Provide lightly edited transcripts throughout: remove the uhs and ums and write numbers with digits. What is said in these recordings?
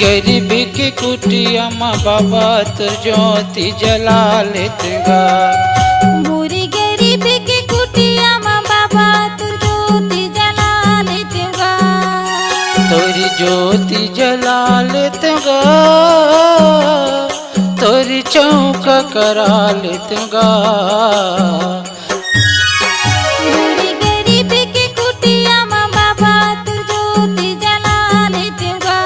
गरीबी की कुटिया माँ बाबा तुर ज्योति जला लेतगा। मोरी गरीबी की कुटिया माँ बाबा तुर ज्योति जला लेतगा। तोरी ज्योति जला लेतगा, तोरी चौका करा लेतगा। मोरी गरीबी की कुटिया माँ बाबा तुर ज्योति जला लेतगा।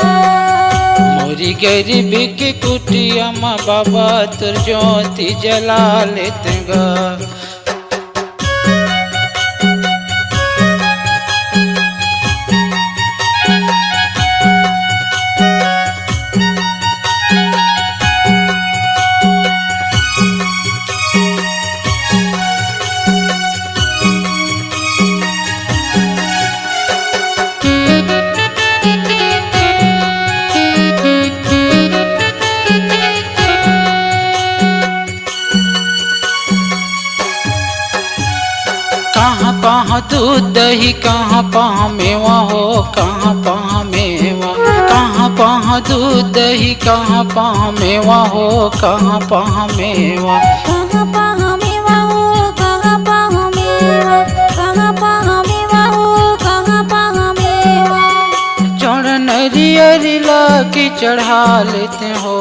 मोरी गरीबी की कुटिया माँ बाबा तुर ज्योति जला लेतगा। कहाँ कहाँ दूध दही कहाँ कहाँ मेवा हो, कहाँ कहाँ मेवा। कहाँ कहाँ दूध दही कहाँ कहाँ मेवा हो, कहाँ कहाँ मेवा। कहाँ कहाँ मेवा हो, कहाँ कहाँ मेवा। कहाँ कहाँ मेवा हो, कहाँ कहाँ मेवा। चढ़ नरियर लाके चढ़ा लेते हो,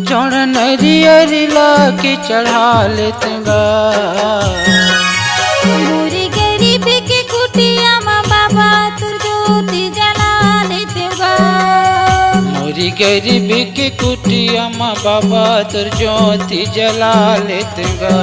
चढ़ नरियर लाके चढ़ा लेतेगा। मोरी गरीबी की कुटिया माँ बाबा तुर ज्योति जला लेतगा। मोरी गरीबी की कुटिया माँ बाबा तुर ज्योति जला लेतगा।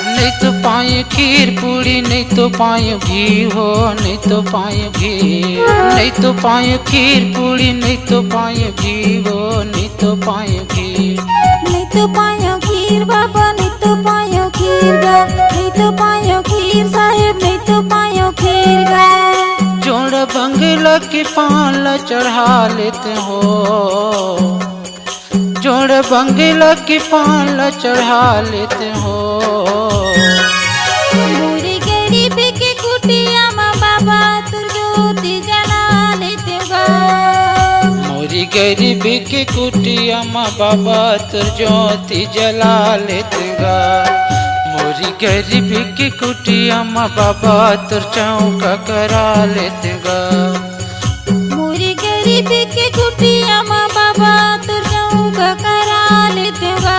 नहीं तो पाए खीर पूरी, नहीं तो पाए घी हो, नहीं तो पाए घी। नहीं तो पाए खीर पूरी, नहीं तो पाए घी हो, नहीं तो पाए घी। नहीं तो पायो खीर बाबा, नहीं तो पायो खीर गा। नहीं तो पायो खीर साहेब, नहीं तो पायो खीर गा। जोड़ बंगला के पान चढ़ा लेते हो, जोड़ बंगला के पान चढ़ा लेते हो। मोरी गरीबी की कुटिया माँ बाबा तुर ज्योति जला लेतगा। मोरी गरीबी की कुटिया माँ बाबा तुर ज्योति जला लेतगा। मोरी गरीबी की कुटिया माँ बाबा तुर चौका करा लेतगा। मोरी गरीबी की कुटिया माँ बाबा तुर चौका करा लेतगा।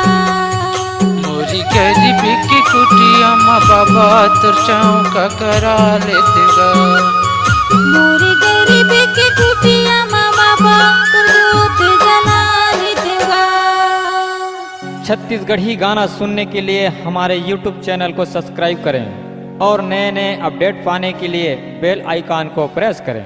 मोरी गरीबी की कुटिया माँ बाबा तुर चौका करा लेतगा। मोरी गरीबी की कुटिया माँ बाबा तुर ज्योति जला लेतगा। छत्तीसगढ़ी गाना सुनने के लिए हमारे YouTube चैनल को सब्सक्राइब करें और नए नए अपडेट पाने के लिए बेल आइकॉन को प्रेस करें।